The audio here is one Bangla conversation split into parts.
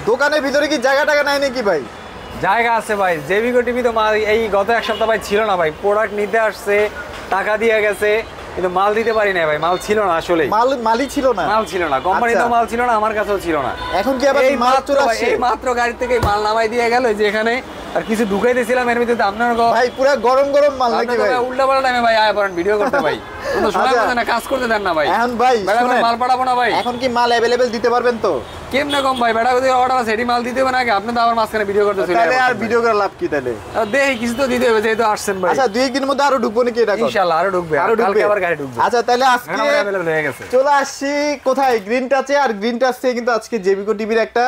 দোকানের ভিতরে কি জায়গা টাকা নাই নাকি ভাই? জায়গা আছে ভাই। জেবিকো টিভি তো এই গত এক সপ্তাহ ভাই ছিল না ভাই, প্রোডাক্ট নিতে আসছে, টাকা দিয়ে গেছে, কিন্তু মাল দিতে পারি না ভাই, মাল ছিল না আসলে, মালই ছিল না, মাল ছিল না, কোম্পানিতেও মাল ছিল না, আমার কাছেও ছিল না। এখন কি আবার মাল চলে আসছে? এই মাত্র গাড়ি থেকে মাল নামাই দিয়ে গেল, যে এখানে আর কিছু ঢুকাইতেছিলাম এর ভিতরে আপনার ভাই পুরো গরম গরম মাল নাকি ভাই? উল্টা পাল্টা টাইমে ভাই আয় পড়েন ভিডিও করতে ভাই, কোনো সময় পাবে না, কাজ করতে দেন না ভাই। এখন ভাই শুনেন, মাল পাঠাবো না ভাই। এখন কি মাল अवेलेबल দিতে পারবেন তো? কেমনে কম ভাই, বেটা যদি অর্ডার আছে এডি মাল দিতে হবে না আগে, আপনি তো আবার মাঝখানে ভিডিও করতেছেন, তাহলে আর ভিডিও করে লাভ কি? তাহলে দেখি কিছু তো দিতে হবে, যেহেতু আসছেন ভাই। আচ্ছা 2 দিনের মধ্যে আরো ঢুকবো নাকি এটা? ইনশাআল্লাহ আরো ঢুকবে, কালকে আবার গাড়ি ঢুকবে। আচ্ছা তাহলে আজকে अवेलेबल হয়ে গেছে। চলে আসছি কোথায়? গ্রিন টাচে। আর গ্রিন টাচ থেকে কিন্তু আজকে জেবিকো টিভির একটা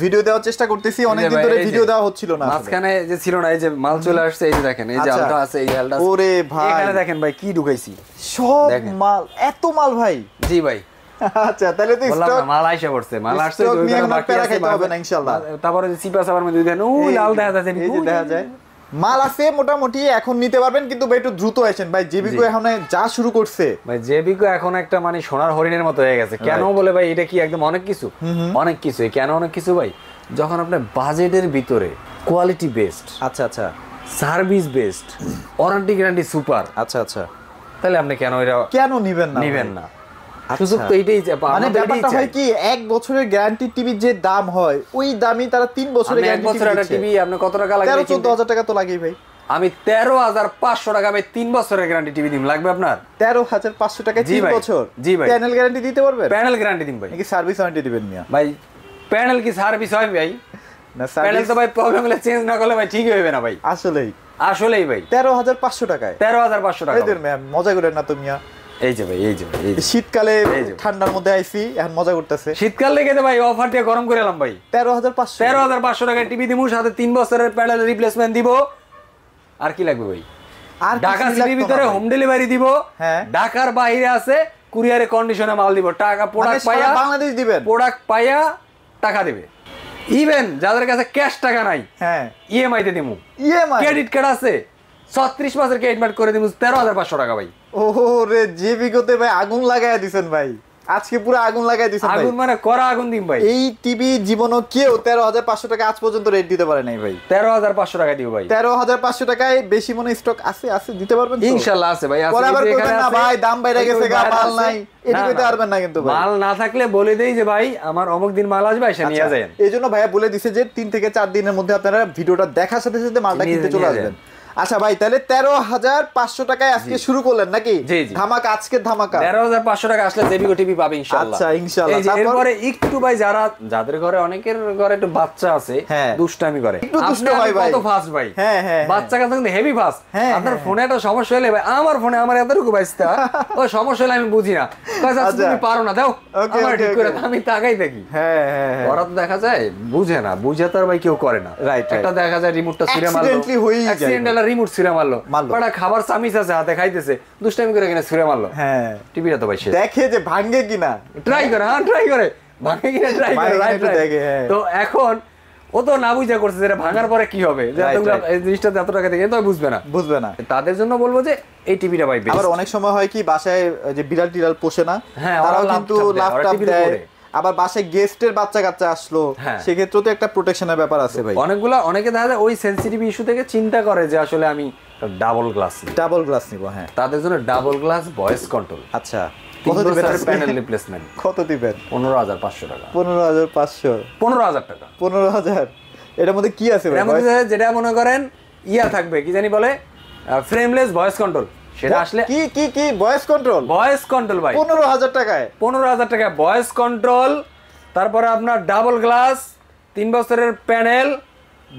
ভিডিও দেওয়ার চেষ্টা করতেছি, অনেকদিন ধরে ভিডিও দেওয়া হচ্ছিল না, মাঝখানে যে ছিল না, এই যে মাল চলে আসছে, এই যে দেখেন, এই যে আলটা আছে, এই আলটা। ওরে ভাই এখানে দেখেন ভাই কি ঢুকাইছি, সব মাল, এত মাল ভাই। জি ভাই। আচ্ছা তাহলে তো স্টক মাল আইসা পড়ছে, মাল আসছে, ওই জন্য বাকি আছে, হবে না ইনশাআল্লাহ। তারপরে যে সিপা সাবার মধ্যে দেন, ওই লাল দেখা যাচ্ছে, এই যে দেখা যায় মাল আছে মোটামুটি, এখন নিতে পারবেন, কিন্তু ভাই একটু দ্রুত আসেন ভাই, জেবিকো এখন যা শুরু করছে ভাই, জেবিকো এখন একটা মানে সোনার হরিণের মতো হয়ে গেছে। কেন বলে ভাই, এটা কি একদম অনেক কিছু, অনেক কিছু। কেন অনেক কিছু ভাই? যখন আপনার বাজেটের ভিতরে কোয়ালিটি বেস্ট, আচ্ছা আচ্ছা, service best, warranty guarantee super, আচ্ছা আচ্ছা, তাহলে আপনি কেন এটা কেন নিবেন না? সুযোগ তো এইটাই, মানে ব্যাপারটা হয় কি, 1 বছরের গ্যারান্টি টিভির যে দাম হয় ওই দামই তারা 3 বছরের গ্যারান্টি টিভি আপনি কত টাকা লাগে? 13-14 টাকা তো লাগেই ভাই। আমি 13,500 টাকা আমি 3 বছরের গ্যারান্টি টিভি দিম, লাগবে আপনার? 13,500 টাকা 3 বছর? জি ভাই। প্যানেল গ্যারান্টি দিতে পারবেন? প্যানেল গ্যারান্টি দিম ভাই। নাকি সার্ভিস ওয়ারেন্টি দিবেন মিয়া? ভাই প্যানেল কি সার্ভিস হয় ভাই? না, প্যানেল তো ভাই প্রবলেম হলে চেঞ্জ না করলে ভাই ঠিক হবে না ভাই। আসলেই ভাই 13,500 টাকায়? 13,500 টাকা। এদের ম্যাম মজা করেন না তো মিয়া। এই যে ভাই, এই যে শীতকালে ঠান্ডার মধ্যে আইছি, এখন মজা করতেছে। শীতকাল লেগে তো ভাই অফার দিয়ে গরম করে এলাম ভাই। 13,500 টাকায় টিভি দিমু, সাথে 3 বছরের প্যানেল রিপ্লেসমেন্ট দিব। আর কি লাগবে ভাই? আর ঢাকা সিটির ভিতরে হোম ডেলিভারি দিব, ঢাকার বাইরে আছে কুরিয়ারে কন্ডিশনে মাল দিব, টাকা প্রোডাক্ট পাইয়া বাংলাদেশ দিবেন, প্রোডাক্ট পাইয়া টাকা দিবে। ইভেন যাদের কাছে ক্যাশ টাকা নাই, হ্যাঁ ইএমআই তে দিমু, ইএমআই ক্রেডিট কার্ড আছে 36 মাসের ক্রেডিট কার্ড করে দিমু 13,500 টাকা ভাই। ওরে জেবিকোতে ভাই আগুন লাগায় দিবেন ভাই, আজকে পুরো আগুন লাগাই দিছেন ভাই। আগুন মানে করা আগুন দিম ভাই। এই টিভি জীবনও কেউ 13,500 টাকা আজ পর্যন্ত রেট দিতে পারে নাই ভাই। 13,500 টাকা দিব ভাই। 13,500 টাকায় বেশি মনে স্টক আছে দিতে পারবেন তো? ইনশাআল্লাহ আছে ভাই। পরে আবার কইবেন না ভাই দাম বাইরে গেছে, মাল নাই, এটা কইতে পারবেন না কিন্তু ভাই। মাল না থাকলে বলে দেই যে ভাই আমার অমুক দিন মাল আসবে, এসে নিয়ে যাবেন। এইজন্য ভাইয়া বলে দিছে যে 3 থেকে 4 দিনের মধ্যে আপনারা ভিডিওটা দেখার সাথে সাথে মালটা কিনতে চলে আসবেন। আচ্ছা ভাই, তাহলে 13,500 টাকায় আজকে শুরু করলেন নাকি ধামাকা? আজকে ধামাকা 13,500 টাকা আসলে জেবিকো টিভি পাবে ইনশাআল্লাহ। আচ্ছা ইনশাআল্লাহ। এরপরে একটু ভাই যাদের ঘরে অনেকের ঘরে একটু বাচ্চা আছে, দুষ্টামি করে, একটু দুষ্ট হয় ভাই, কত ফাস্ট ভাই। হ্যাঁ হ্যাঁ, বাচ্চা কাছে কিন্তু হেভি ফাস্ট। আপনার ফোনে একটা সমস্যা হলে ভাই, আমার ফোনে আমার এতটুকু বাইসটা ও সমস্যা হলে আমি বুঝি না, কইছ তুমি পারো না দাও আমার ঠিক করে, আমি তাকাই দেখি। হ্যাঁ হ্যাঁ, ওরা তো দেখা যায় বুঝে না, বুঝে তো আর ভাই কেউ করে না। একটা দেখা যায় রিমোটটা ছিঁড়ে মারলো, অ্যাক্সিডেন্টাল রিমোট ছিঁড়ে মারলো, বড় খাবার চামিচ আছে হাতে খাইতেছে, দুষ্টামি করে কিনা ছিঁড়ে মারলো। হ্যাঁ, টিভিটা তো ভাই দেখে যে ভাঙে কিনা, ট্রাই করে, ভাঙে কিনা ট্রাই করে। তো এখন ও তো না বুঝা করছে যে ভাঙার পরে কি হবে, যে এই জিনিসটা এত টাকা দিয়ে তো বুঝবে না। তাদের জন্য বলবো যে এই টিভিটা ভাই বেস্ট। আবার অনেক সময় হয় কি বাসায় যে বিড়াল টিড়াল পোষে না, তারাও কিন্তু ল্যাপটপ দেয়, আবার বাসায় গেস্টের বাচ্চা কাচ্চা আসলো, সেক্ষেত্রে তো একটা প্রোটেকশনের ব্যাপার আছে ভাই। অনেকে দেখা যায় ওই সেনসিটিভ ইস্যু থেকে চিন্তা করে যে আসলে আমি ডাবল গ্লাস নিব। হ্যাঁ, তাদের জন্য ডাবল গ্লাস ভয়েস কন্ট্রোল। আচ্ছা, কত দিবেন প্যানেল রিপ্লেসমেন্ট? কত দিবেন? 15,500 টাকা। 15,500? 15,000 টাকা। 15,000? এটার মধ্যে কি আছে ভাই? এর মধ্যে যেটা মনে করেন ইয়া থাকবে, কি জানি বলে, ফ্রেমলেস ভয়েস কন্ট্রোল। সেটা আসলে কি ভয়েস কন্ট্রোল ভাই 15,000 টাকায়? 15,000 টাকায় ভয়েস কন্ট্রোল, তারপরে আপনার ডাবল গ্লাস, 3 বছরের প্যানেল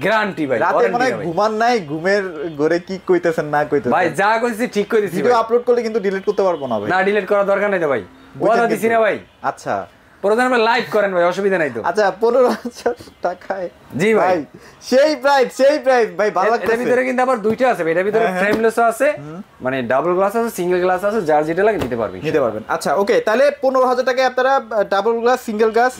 গ্যারান্টি ভাই। রাতে মানে ঘুমান নাই, ঘুমের ঘরে কি কইতেছেন না কইতেছেন ভাই? যা কইছি ঠিক কইতেছি। ভিডিও আপলোড করলে কিন্তু ডিলিট করতে পারবো না ভাই। না, ডিলিট করার দরকার নাই তো ভাই, ওয়াদা দিছি না ভাই। আচ্ছা, প্রয়োজনে লাইক করেন ভাই, অসুবিধা নাই তো। আচ্ছা, 15,000 টাকায়? জি ভাই, সেই প্রাইস ভাই, ভালো লাগছে। এর ভিতরে কিন্তু আবার দুইটা আছে ভাই, এর ভিতরে ফ্রেমলেসও আছে, মানে ডাবল গ্লাস আছে, সিঙ্গেল গ্লাস আছে, যার যেটা লাগে নিতে পারবেন। আচ্ছা ওকে, তাহলে 15,000 টাকায় আপনারা ডাবল গ্লাস, সিঙ্গেল গ্লাস,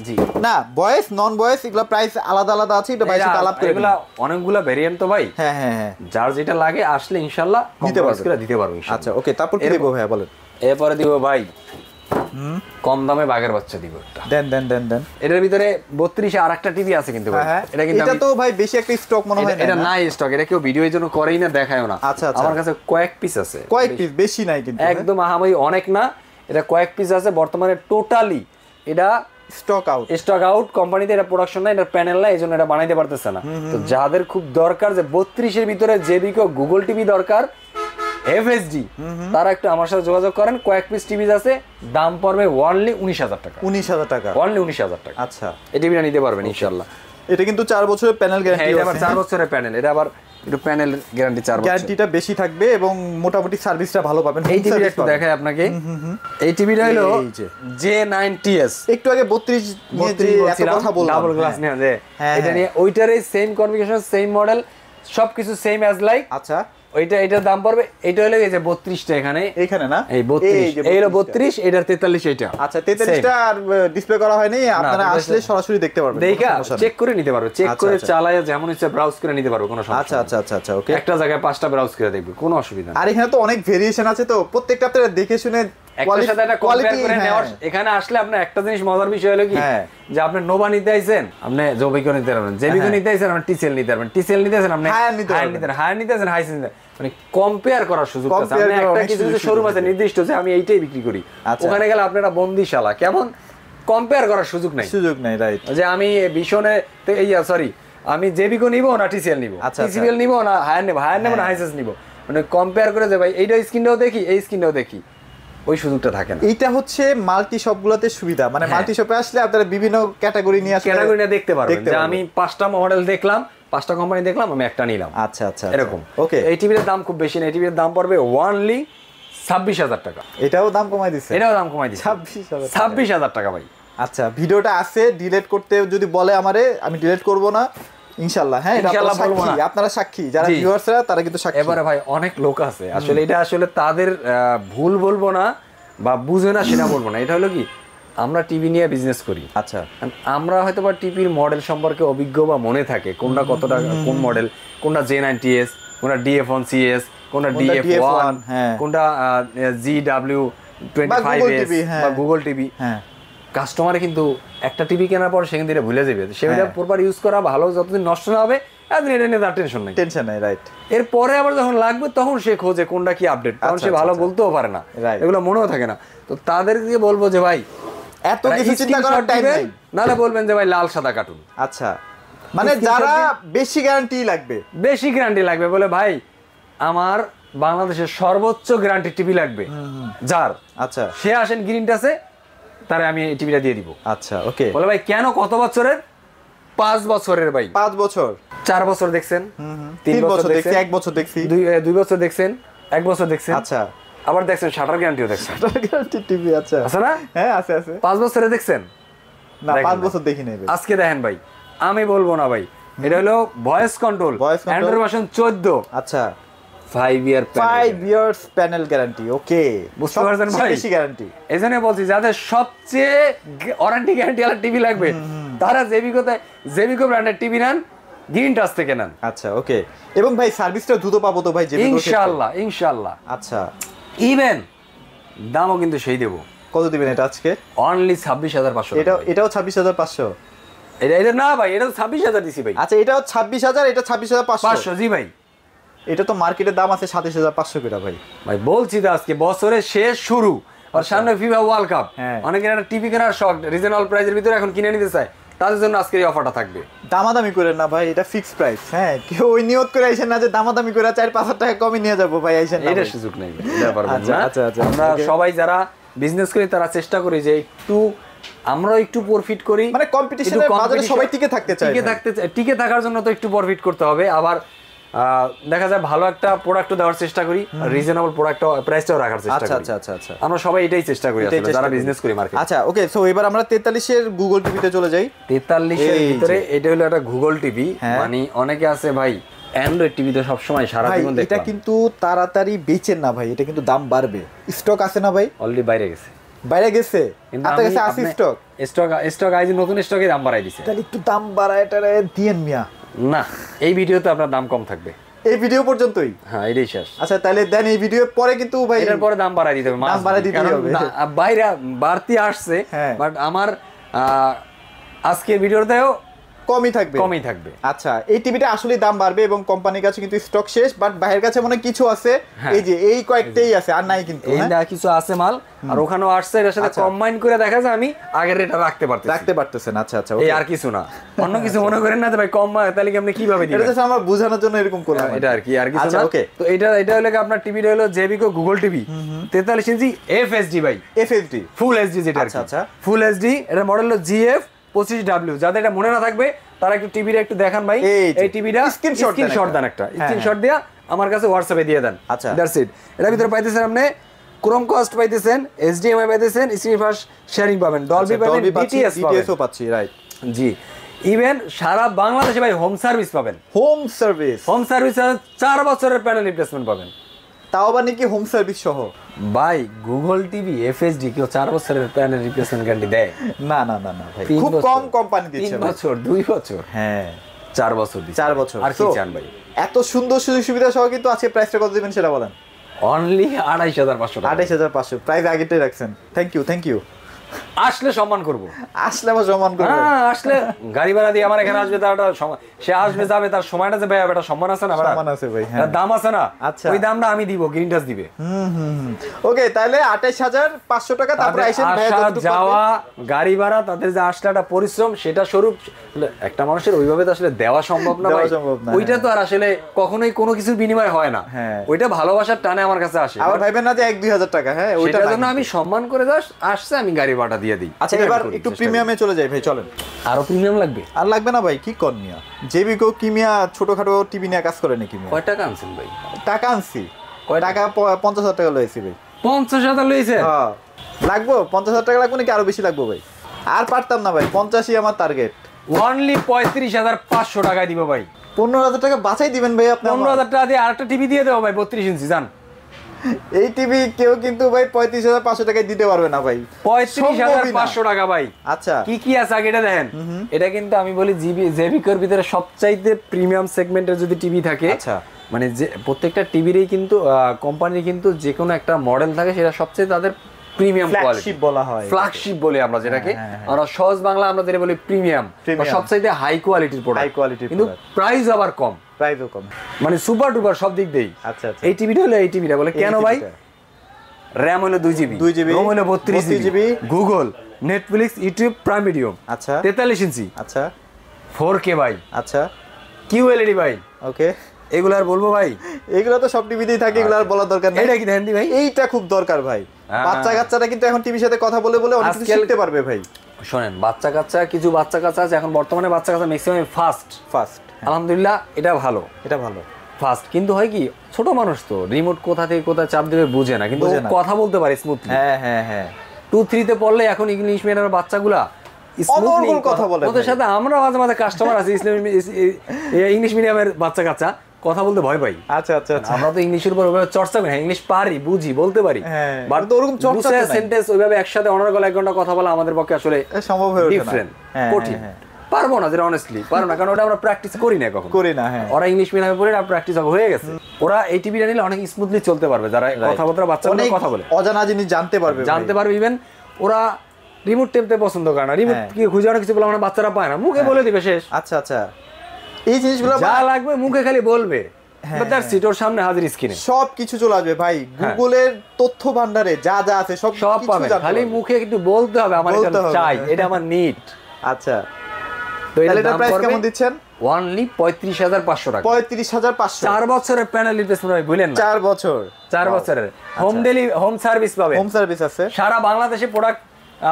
না ভয়েস নন ভয়েস এগুলা প্রাইস আলাদা আছে, এটা ভাই সাথে আলাপ করে। এগুলা অনেকগুলা ভেরিয়েন্ট তো ভাই। হ্যাঁ, যার যেটা লাগে আসলে ইনশাআল্লাহ দিতে পারবো ইনশাআল্লাহ। আচ্ছা ওকে, তারপর কি দেব ভাই বলেন? এরপরে দিব ভাই কম দামে বাঘের বাচ্চা দিব একটা। দেন এটার ভিতরে 32 এ আরেকটা টিভি আছে কিন্তু ভাই, এটা কিন্তু এটা তো ভাই বেশি একটা স্টক মনে হয় না, এটা নাই স্টক, এটা কেউ ভিডিওর জন্য করেই না, দেখায়ও না। আচ্ছা আমার কাছে কয়েক পিস আছে, কয়েক পিস, বেশি নাই কিন্তু, একদম আহামরি অনেক না, এটা কয়েক পিস আছে বর্তমানে। টোটালি এটা স্টক আউট, কোম্পানিতে এটা প্রোডাকশন না, এটা প্যানেল না, এইজন্য এটা বানাইতে পারতেছে না। তো যাদের খুব দরকার যে 32 এর ভিতরে জেবিকো গুগল টিভি দরকার এফএসডি, তারা একটু আমার সাথে যোগাযোগ করেন। কয়েক পিস টিভি আছে, দাম পড়বে অনলি 19,000 টাকা। 19,000 টাকা, অনলি 19,000 টাকা। আচ্ছা, এই টিভিটা নিতে পারবেন ইনশাআল্লাহ। এটা কিন্তু 4 বছরের প্যানেল গ্যারান্টি আছে। এটা আবার 4 বছরের প্যানেল, এটা আবার একটু প্যানেল গ্যারান্টি 4 বছর, গ্যারান্টিটা বেশি থাকবে এবং মোটামুটি সার্ভিসটা ভালো পাবেন। এই টিভিটা একটু দেখাই আপনাকে। এই টিভিটা হলো J9TS, একটু আগে 32 নিয়ে যে এত কথা বললাম, ডাবল গ্লাস নিয়ে যে এটা নিয়ে, ওইটারই সেম কনফিগারেশন, সেম মডেল, সবকিছু সেম অ্যাজ লাইক। আচ্ছা, ওইটা এটার দাম পড়বে, এটা হলো এই যে 32 টা এখানে না, এই 32, এই হলো 32, এটার 43 এটা। আচ্ছা, 43 টা আর ডিসপ্লে করা হয়নি, আপনারা আসলে সরাসরি দেখতে পারবেন, দেখা চেক করে নিতে পারবে, চেক করে চালায় যেমন ইচ্ছা ব্রাউজ করে নিতে পারবে, কোনো সমস্যা। আচ্ছা, ওকে, একটা জায়গায় 5টা ব্রাউজ করে দেখবে, কোনো অসুবিধা নেই। আর এখানে তো অনেক ভেরিয়েশন আছে, তো প্রত্যেকটা আপনারা দেখে শুনে একটার সাথে একটা কম্পেয়ার করে নেওয়ার। এখানে আসলে আপনার একটা জিনিস মজার বিষয় হলো কি, যে আপনি নোভা নিতে আইছেন, আপনি জেবিকো নিতে পারবেন, জেবিকো নিতে আইছেন আপনি টিসিএল নিতে পারবেন, টিসিএল নিতে আইছেন আপনি হায়ার নিতে পারবেন, হায়ার নিতে আইছেন হাইসেল নিতে, মানে কম্পেয়ার করার সুযোগ আছে। আপনি একটা কিছু শোরুম আছে নির্দিষ্ট যে আমি এইটাই বিক্রি করি, ওখানে গেলে আপনারা বন্দিশালা, কেমন কম্পেয়ার করার সুযোগ নাই, রাইট। যে আমি ভীষণে সরি আমি জেবিকো নিব না টিসিএল নিব, টিসিএল নিব না হায়ার নেব, হায়ার নেব না হাইসেস নিব, মানে কম্পেয়ার করে যে ভাই এইটা স্ক্রিনটাও দেখি, এই স্ক্রিনটাও দেখি, ওই সুযোগটা থাকে না। এইটা হচ্ছে মাল্টি শপগুলোতে সুবিধা, মানে মাল্টি শপে আসলে আপনারা বিভিন্ন ক্যাটাগরি নিয়ে দেখতে পারবেন, যে আমি 5টা মডেল দেখলাম, 5টা কোম্পানি দেখলাম, আমি একটা নিলাম। আচ্ছা, এরকম। ওকে, এই টিভির দাম খুব বেশি না, এই টিভির দাম পড়বে অনলি 26,000 টাকা। এটাও দাম কমাই দিছে, 26,000 টাকা ভাই। আচ্ছা, ভিডিওটা আছে, ডিলিট করতে যদি বলে আমারে, আমি ডিলিট করব না ইনশাআল্লাহ। হ্যাঁ, ইনশাআল্লাহ বলবো না, আপনারা সাক্ষী, যারা ভিউয়ার্সরা তারা কিন্তু সাক্ষী। এবারে ভাই অনেক লোক আছে আসলে, এটা আসলে তাদের ভুল বলবো না বা বুঝে না সেটা বলবো না, এটা হলো কি আমরা টিভি নিয়ে বিজনেস করি। আচ্ছা, আমরা হয়তো বা টিভির মডেল সম্পর্কে অভিজ্ঞ বা মনে থাকে, কোনটা কতটা কোন মডেল, কোনটা J9TS, কোনটা DF1CS, কোনটা DF1, কোনটা GW25S বা গুগল টিভি। হ্যাঁ, কাস্টমারে কিন্তু একটা টিভি কেনার পর সেখান থেকে ভুলে যাবে, সেটা প্রপার ইউজ করা ভালো, যতদিন নষ্ট না হবে এতদিন এটা নিয়ে তার টেনশন নাই, রাইট। এরপরে আবার যখন লাগবে তখন সে খোঁজে কোনটা কি আপডেট, তখন সে ভালো বলতেও পারে না, এগুলো মনেও থাকে না। তো তাদেরকে বলবো যে ভাই এত কিছু চিন্তা করার টাইম নাই, নাহলে বলবেন যে ভাই লাল সাদা কার্টুন। আচ্ছা, মানে যারা বেশি গ্যারান্টি লাগবে বলে ভাই আমার বাংলাদেশের সর্বোচ্চ গ্যারান্টি টিভি লাগবে যার, আচ্ছা সে আসেন গ্রিন টাচে, তারে আমি এই টিভিটা দিয়ে দিব। আচ্ছা, ওকে, বলে ভাই কেন, কত বছরের? 5 বছরের ভাই। 5 বছর, 4 বছর দেখছেন, 3 বছর দেখছি, 1 বছর দেখছি, 2 বছর দেখছেন, 1 বছর দেখছেন, আচ্ছা আবার দেখছেন শাটার গ্যারান্টিও দেখছেন, শাটার গ্যারান্টি টিভি আছে না? হ্যাঁ, আছে 5 বছরে দেখছেন না? 5 বছর দেখি নাই। আজকে দেখেন ভাই, আমি বলবো না ভাই, এটা হলো ভয়েস কন্ট্রোল, অ্যান্ড্রয়েড ভার্সন 14। আচ্ছা, 5 ইয়ার্স প্যানেল গ্যারান্টি। ওকে, বুঝতে পারছেন ভাই, বেশি গ্যারান্টি। এজন্য বলছি যাদের সবচেয়ে ওয়ারেন্টি গ্যারান্টি ওয়ালা টিভি লাগবে তারা জেবিকো ব্র্যান্ডের টিভি নেন, গ্রিন টাচ থেকে নেন। আচ্ছা, ওকে, এবং ভাই সার্ভিসটা দ্রুত পাবো তো ভাই জেবিকো? ইনশাআল্লাহ। আচ্ছা, ইভেন দামও কিন্তু সেই দেব। কত দিবেন এটা আজকে? অনলি 26,500। এটাও 26,500? এটা না ভাই, এটা 26,000 দিছি ভাই। আচ্ছা, এটাও 26,000, এটা 26,500? জি ভাই। এটা তো মার্কেটের দাম আছে 27,500 করে ভাই। বলছি তো আজকে বছরের শেষ শুরু, আর সামনে ফিফা ওয়ার্ল্ড কাপ, অনেকের একটা টিভি কেনার শখ, রিজনাল প্রাইসের ভিতরে এখন কিনে নিতে চায়, তাদের জন্য আজকের এই অফারটা থাকবে। দামাদামি করেন না ভাই, এটা ফিক্সড প্রাইস। হ্যাঁ, কেউ ওই নিয়ত করে আইছেন না যে দামাদামি করে 4-5 টাকা কমে নিয়ে যাবো ভাই, আইছেন না, এটা সুযোগ নেই, এটা পারবেন না। আচ্ছা, আমরা সবাই যারা বিজনেস করি তারা চেষ্টা করি যে আমরা একটু প্রফিট করি, মানে কম্পিটিশনের বাজারে সবাই টিকে থাকতে চায়, টিকে থাকার জন্য তো একটু প্রফিট করতে হবে। আবার দেখা যায় ভালো একটা প্রোডাক্ট দেওয়ার চেষ্টা করি, রিজনেবল প্রোডাক্ট প্রাইসটাও রাখার চেষ্টা করি। আচ্ছা, আমরা সবাই এটাই চেষ্টা করি আসলে যারা বিজনেস করি মার্কেটে। আচ্ছা, ওকে, সো এবার আমরা 43 এর গুগল টিভিতে চলে যাই। 43 এর ভিতরে এটা হলো একটা গুগল টিভি, মানে অনেকে আছে ভাই অ্যান্ড্রয়েড টিভি তো সব সময় সারা জীবন দেখে, এটা কিন্তু তাড়াতাড়ি বেচেন না ভাই, এটা কিন্তু দাম বাড়বে। স্টক আছে না ভাই? অলরেডি বাইরে গেছে, আপনার কাছে আছে স্টক আইজ নতুন স্টকে দাম বাড়াই দিছে। তাহলে একটু দাম বাড়ায় এটা দিয়েন মিয়া। না, এই ভিডিওতে আপনার দাম কম থাকবে। এই ভিডিও পর্যন্তই? হ্যাঁ এটাই শেষ। আচ্ছা তাহলে দেন এই ভিডিও পরে কিন্তু ভাই এটার পরে দাম বাড়াই দিতে হবে, দাম বাড়াই দিতে হবে, বাইরে বাড়তি আসছে বাট আমার আজকের ভিডিওতেও কমই থাকবে। আচ্ছা এই টিভিটা আসলে দাম বাড়বে এবং কোম্পানির কাছে কিন্তু স্টক শেষ, বাট বাইরের কাছে মনে কিছু আছে, এই যে এই কয়েকটাই আছে আর নাই কিন্তু, এই না কিছু আছে মাল আর ওখানেও আসছে, এর সাথে কম্বাইন করে দেখা যায় আমি আগের রেটটা রাখতে পারতেছেন। আচ্ছা আচ্ছা এই আর কিছু না, অন্য কিছু মনে করেন না যে ভাই কম তাহলে কি আপনি কিভাবে দিবেন, এটা আমার বোঝানোর জন্য এরকম করলাম, এটা আর কিছু না। ওকে তো এটা হলো আপনার টিভিটা হলো জেবিকো গুগল টিভি 43 ইঞ্চি এফএসডি ভাই, এফএসডি ফুল এইচডি যেটা। আচ্ছা ফুল এইচডি, এর মডেল হলো GF25W। যাদের এটা মনে না থাকবে তারা একটু টিভিটা একটু দেখান ভাই, এই টিভিটা স্ক্রিনশট দেন, একটা স্ক্রিনশট দিয়া আমার কাছে হোয়াটসঅ্যাপে দিয়ে দেন। আচ্ছা দ্যাটস ইট। এর ভিতরে পাইতেছেন আপনি ক্রোমকাস্ট পাইতেছেন, HDMI পাইতেছেন, স্ক্রিন ফাস্ট শেয়ারিং পাবেন, ডলবি পাবেন, DTS পাচ্ছি, রাইট জি। ইভেন সারা বাংলাদেশে ভাই হোম সার্ভিস পাবেন, হোম সার্ভিস 4 বছরের প্যানেল রিপ্লেসমেন্ট পাবেন, তাও আবার নাকি হোম সার্ভিস সহ। ভাই গুগল টিভি এফএসডি কেউ 4 বছরের প্যানেল রিপ্লেসমেন্ট গ্যারান্টি দেয়? না না না না ভাই, খুব কম কোম্পানি দিচ্ছে। 3 বছর 2 বছর, হ্যাঁ 4 বছর দিচ্ছে। 4 বছর আর কি চান ভাই? এত সুন্দর সুযোগ সুবিধা সহ কিন্তু আজকে প্রাইসটা কত দিবেন সেটা বলেন। অনলি 28500 টাকা। 28500 প্রাইস আগেটাই রাখছেন। Thank you. আসলে সম্মান করব, আসলে আবার সম্মান করব। হ্যাঁ আসলে গাড়ি ভাড়া দিয়ে আমার এখানে আসবে, তার সে আসবে যাবে, তার সময়টা যে ভাই এটা সম্মান আছে না? সম্মান আছে ভাই, হ্যাঁ দাম আছে না? আচ্ছা ওই দামটা আমি দিব, গ্রিন টাচ দিবে। ওকে তাহলে 28500 টাকা। তারপর আইসেন ভাই, যাওয়া গাড়ি ভাড়া, তাদের যে আসলাটা পরিশ্রম সেটা স্বরূপ একটা মানুষের ওইভাবে তো আসলে দেওয়া সম্ভব না ভাই। ওইটা তো আর আসলে কখনোই কোনো কিছুর বিনিময় হয় না, ওইটা ভালোবাসার টানে আমার কাছে আসে। আবার ভাইবেন না যে 1-2000 টাকা, হ্যাঁ ওইটার জন্য আমি সম্মান করে আসছে, আমি গাড়ি ভাড়া দিয়ে দিই। আচ্ছা এবার একটু প্রিমিয়ামে চলে যাই ভাই, চলেন। আরো প্রিমিয়াম লাগবে? আর লাগবে না ভাই, কি কর মিয়া, জেবিকো কিমিয়া ছোটখাটো টিভি নিয়ে কাজ করে নাকি মিয়া? কয় টাকা আনছেন ভাই? টাকা আনছি, টাকা 50,000 টাকা লইছি ভাই। 50,000 লইছে? হ্যাঁ লাগবো, 50,000 টাকা লাগবে নাকি আরো বেশি লাগবে ভাই? আর পারতাম না ভাই, 85 আমার টার্গেট। অনলি 35,500 টাকায় দিব ভাই। 15,000 টাকা বাঁচাই দিবেন ভাই আপনি? 15,000 টাকা দিয়ে আরেকটা টিভি দিয়ে দেবো ভাই, 32 ইঞ্চি। জান এই টিভি কেউ কিন্তু ভাই 35,500 টাকায় দিতে পারবে না ভাই। 35,500 টাকা ভাই। আচ্ছা কি আছে আগে এটা দেখেন। এটা কিন্তু আমি বলি জেবিকোর ভিতরে সবচাইতে প্রিমিয়াম সেগমেন্টের যদি টিভি থাকে, আচ্ছা মানে যে প্রত্যেকটা টিভিরই কিন্তু কোম্পানির কিন্তু যে কোনো একটা মডেল থাকে, সেটা সবচেয়ে তাদের প্রিমিয়াম কোয়ালিটি বলা হয়, ফ্ল্যাগশিপ বলে আমরা যেটাকে, আমরা সহজ বাংলা আমরা যেটা বলি প্রিমিয়াম, সবচাইতে হাই কোয়ালিটির প্রোডাক্ট, কিন্তু প্রাইস আবার কম, প্রাইসও কম, মানে সুপার ডুপার সব দিক দেই। আচ্ছা এই টিভিটা হলো এই টিভিটা বলে কেন ভাই? র‍্যাম হলো 2GB, রোম হলো 32GB, Google, Netflix, YouTube, prime video, আচ্ছা 43 ইঞ্চি, আচ্ছা 4K ভাই, আচ্ছা QLED ভাই। ওকে এগুলো আর বলবো ভাই? এগুলো তো সব টিভিতেই থাকে, এগুলো আর বলার দরকার নেই। এটা কি দেখেন দি ভাই, এইটা খুব দরকার ভাই। বাচ্চা কাচ্চারা কিন্তু এখন টিভির সাথে কথা বলে বলে অনেক কিছু শিখতে পারবে ভাই। শুনেন বাচ্চা কাচ্চা আছে এখন বর্তমানে, বাচ্চা কাচ্চা ম্যাক্সিমাম ফাস্ট, আলহামদুলিল্লাহ এটা ভালো ফাস্ট। কিন্তু হয় কি, ছোট মানুষ তো রিমোট কোথা থেকে কোথায় চাপ দেবে বুঝে না, কিন্তু কথা বলতে পারে স্মুথলি। হ্যাঁ 2-3 তে পড়লে এখন ইংলিশ মিডিয়ামের বাচ্চাগুলা স্মুথলি কথা বলে। ওদের সাথে আমরা মাঝে মাঝে কাস্টমার আছে ইংলিশ মিডিয়ামের বাচ্চা কাচ্চা, কথা বলতে ভয় পাই। আচ্ছা আমরা তো ইংলিশের উপর ওইভাবে চর্চা করি, ইংলিশ পারি, বুঝি, বলতে পারি, বাট ওরকম চর্চা সেন্টেন্স ওইভাবে একসাথে অনার্গল 1 ঘন্টা কথা বলা আমাদের পক্ষে আসলে সম্ভব হয়ে ওঠে না, ডিফারেন্ট, কঠিন, পারবো না, যেটা অনেস্টলি পারবো না, কারণ ওটা আমরা প্র্যাকটিস করি না কখনো। ওরা ইংলিশ মিডিয়ামে পড়ে না, প্র্যাকটিস হয়ে গেছে, ওরা এই টিভিটা নিলে অনেক স্মুথলি চলতে পারবে, যারা কথাবার্তা বাচ্চারা কথা বলে, অজানা জিনিস জানতে পারবে। ইভেন ওরা রিমোট টেপতে পছন্দ করে না, রিমোট কি খুঁজে অনেক কিছু বলে আমরা বাচ্চারা পায় না, মুখে বলে দিবে শেষ। আচ্ছা এই জিনিসগুলো যা লাগবে মুখে খালি বলবে, ওর সামনে হাজির স্ক্রিনে সবকিছু চলে আসবে ভাই। গুগলের তথ্য ভান্ডারে যা যা আছে সব পাবেন, খালি মুখে একটু বলতে হবে আমার এটা চাই, এটা আমার নিড। আচ্ছা তো এটার প্রাইস কেমন দিচ্ছেন? অনলি 35,500 টাকা। 35,500, 4 বছরের প্যানেল রিপ্লেসমেন্ট ভাই, বলেন না 4 বছরের হোম সার্ভিস পাবে, হোম সার্ভিস আছে সারা বাংলাদেশে। প্রোডাক্ট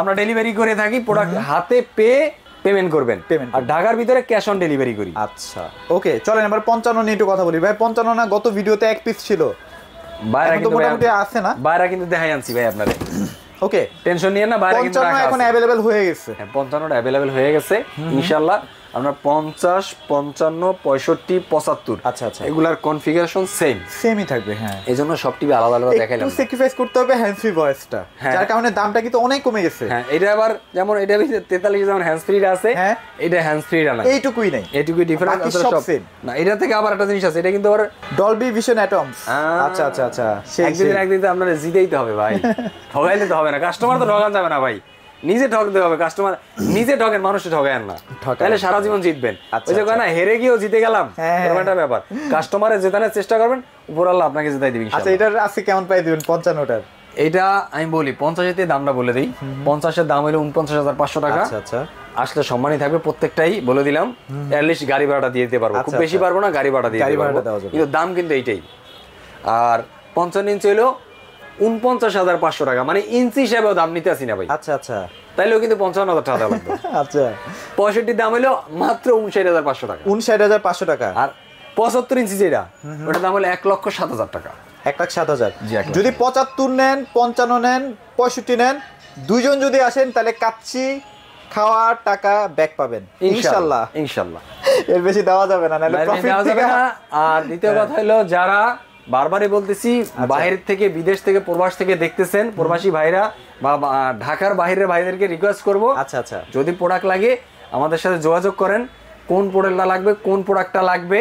আমরা ডেলিভারি করে থাকি, প্রোডাক্ট হাতে পেয়ে পেমেন্ট করবেন, আর ঢাকার ভিতরে ক্যাশ অন ডেলিভারি করি। আচ্ছা ওকে চলেন এবার 55 নিয়ে একটু কথা বলি ভাই। 55 না, গত ভিডিওতে এক পিস ছিল, বাইরে কিন্তু মোটামুটি আছে না? বাইরে কিন্তু দেখাই আনছি ভাই আপনারে। ওকে টেনশন নিয়ে না, বাইরে কিন্তু 55 এখন अवेलेबल হয়ে গেছে। হ্যাঁ 55টা अवेलेबल হয়ে গেছে ইনশাআল্লাহ। আপনার 50, 55, 65, 75। আচ্ছা আচ্ছা, এগুলার কনফিগারেশন সেমই থাকবে। হ্যাঁ, এই জন্য সব টিভি আলাদা আলাদা দেখাইলাম। একটু স্যাক্রিফাইস করতে হবে হ্যান্ড ফ্রি ভয়েসটা, যার কারণে দামটা কিন্তু অনেক কমে গেছে। হ্যাঁ, এটা আবার যেমন এটা 43 যেমন হ্যান্ড ফ্রি আছে, এটা হ্যান্ড ফ্রি না, এইটুকুই নাই, এইটুকুই ডিফারেন্স আছে সব সেম না। এটা থেকে আবার একটা জিনিস আছে, এটা কিন্তু আবার ডলবি ভিশন অ্যাটমস। আচ্ছা আচ্ছা আচ্ছা, একদিন তো আপনারা জিতেই তো হবে ভাই, ঠগাইলে তো হবে না, কাস্টমার তো ঠগান যাবে না ভাই, নিজে ঠকতে হবে। কাস্টমার নিজে ঠকেন, মানুষে ঠগায়েন না, তাহলে সারা জীবন জিতবেন। ওই যে কয় না হেরে গিয়েও জিতে গেলাম, এরকম একটা ব্যাপার। কাস্টমারে জেতানোর চেষ্টা করবেন, উপর আল্লাহ আপনাকে জেতাই দিবেন। আচ্ছা, এটার আজকে কেমন প্রাইস দিবেন 55টার? এটা আমি বলি 50 এর দামটা বলে দিই। 50 এর দাম হলো 49,500 টাকা। আচ্ছা আচ্ছা, আসলে সম্মানই থাকবে প্রত্যেকটাই, বলে দিলাম। এটলিস্ট গাড়ি ভাড়াটা দিয়ে দিতে পারবো, খুব বেশি পারবো না, গাড়ি ভাড়া দিয়ে দিতে পারবো, কিন্তু দাম কিন্তু এইটাই। আর 55 ইঞ্চি হলো 49,500 টাকা, মানে ইঞ্চি হিসাবেও দাম নিতে আসি না ভাই। আচ্ছা আচ্ছা, তাইলেও কিন্তু 55,000 টাকা লাগবে। আচ্ছা, 65 দাম হলো মাত্র 59,500 টাকা। 59,500 টাকা। আর 75 ইঞ্চি যেটা, ওটার দাম হলো 1,07,000 টাকা। 1,07,000। যদি 75 নেন, 55 নেন, 65 নেন, দুইজন যদি আসেন, তাহলে কাচ্চি খাওয়ার টাকা ব্যাক পাবেন ইনশাআল্লাহ। ইনশাআল্লাহ, এর বেশি দেওয়া যাবে না, নাহলে প্রফিট দেওয়া যাবে না। আর দ্বিতীয় কথা হলো, যারা বারবারই বলতেছি, বাইরে থেকে, বিদেশ থেকে, প্রবাস থেকে দেখতেছেন, প্রবাসী ভাইরা বা ঢাকার বাইরের ভাইদেরকে রিকোয়েস্ট করব, আচ্ছা আচ্ছা, যদি প্রোডাক্ট লাগে আমাদের সাথে যোগাযোগ করেন। কোন প্রোডাক্টটা লাগবে, কোন প্রোডাক্টটা লাগবে,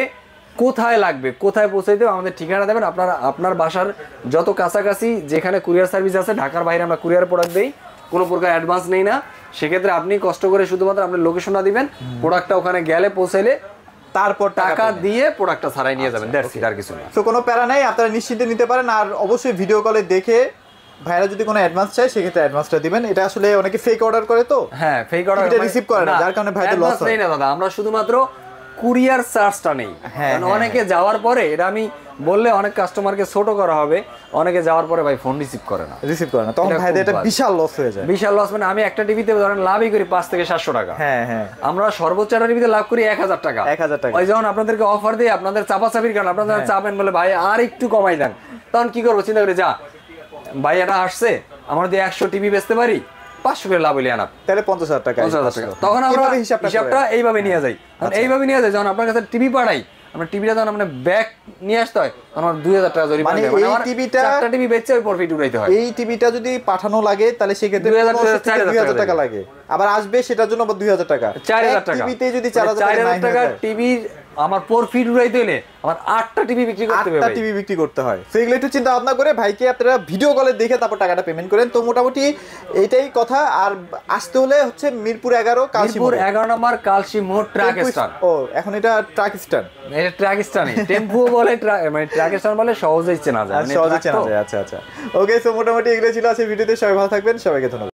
কোথায় লাগবে, কোথায় পৌঁছে দেবো, আমাদের ঠিকানা দেবেন। আপনার বাসার যত কাছাকাছি যেখানে কুরিয়ার সার্ভিস আছে, ঢাকার বাইরে আমরা কুরিয়ার প্রোডাক্ট দেই, কোনো প্রকার অ্যাডভান্স নেই না। সেক্ষেত্রে আপনি কষ্ট করে শুধুমাত্র আপনার লোকেশনটা দিবেন, প্রোডাক্টটা ওখানে গেলে পৌঁছাইলে তারপর টাকা দিয়ে প্রোডাক্টটা ছাড়াই নিয়ে যাবেন। দ্যাটস ইট, আর কিছু না। তো কোনো প্যারা নাই, আপনারা নিশ্চিন্তে নিতে পারেন। আর অবশ্যই ভিডিও কলে দেখে ভাইরা যদি কোনো অ্যাডভান্স চায়, সেক্ষেত্রে অ্যাডভান্সটা দিবেন। এটা আসলে অনেকে ফেক অর্ডার করে, তো হ্যাঁ, ফেক অর্ডার রিসিভ করে না, যার কারণে ভাইদের লস হয় না দাদা। আমরা শুধুমাত্র কুরিয়ার চার্জটা নেই। অনেকে যাওয়ার পরে, এটা আমি বললে অনেক কাস্টমারকে ছোট করা হবে, অনেকে যাওয়ার পরে ভাই ফোন রিসিভ করে না, তখন ভাইদের এটা বিশাল লস হয়ে যায়। বিশাল লস, মানে আমি একটা টিভিতে ধরেন লাভই করি 5 থেকে 700 টাকা। হ্যাঁ হ্যাঁ, আমরা সর্বোচ্চ একটা টিভিতে লাভ করি 1,000 টাকা। 1,000 টাকা। ওই যখন আপনাদেরকে অফার দিই, আপনাদের চাপাচাপির কারণে আপনারা চাপেন, বলে ভাই আর একটু কমাই দেন, তখন কি করবো চিন্তা করি, যা ভাই এটা আসছে, আমরা দিয়ে 100 টিভি বেচতে পারি, 500 করে লাভ হইলে আনাপ, তাহলে 50,000 টাকা। তখন আমরা হিসাবটা এইভাবে নিয়ে যাই। এইভাবে নিয়ে যাই, যখন আপনার কাছে টিভি পাঠাই, আমরা টিভিটা যখন আমরা ব্যাক নিয়ে আসতে হয়, তখন আমার 2,000 টাকা জরিমানা দেয়। মানে আমার চারটা টিভি বেচে ওই প্রফিট উঠাইতে হয়। এই টিভিটা যদি পাঠানো লাগে, তাহলে সেক্ষেত্রে 2,000 টাকা লাগে, আবার আসবে সেটার জন্য আবার 2,000 টাকা, 4,000 টাকা। টিভিতে যদি 4,000 টাকা টিভির আমার প্রফিট উঠাইতে হলে আমার 8টা টিভি বিক্রি করতে হবে, 8টা টিভি বিক্রি করতে হয়। তো এগুলো একটু চিন্তা ভাবনা করে ভাইকে আপনারা ভিডিও কলে দেখে তারপর টাকাটা পেমেন্ট করেন। তো মোটামুটি এইটাই কথা। আর আসতে হলে হচ্ছে মিরপুর 11 নম্বর কালসি মোড় ট্রাক স্ট্যান্ড। ও, এখন এটা ট্রাক স্ট্যান্ড, এটা ট্রাক স্ট্যান্ড, টেম্পো বলে, মানে ট্রাক স্ট্যান্ড বলে সহজেই চেনা যায়। আচ্ছা আচ্ছা, ওকে। সো মোটামুটি এগুলো ছিল আছে ভিডিওতে। সবাই ভালো থাকবেন, সবাইকে ধন্যবাদ।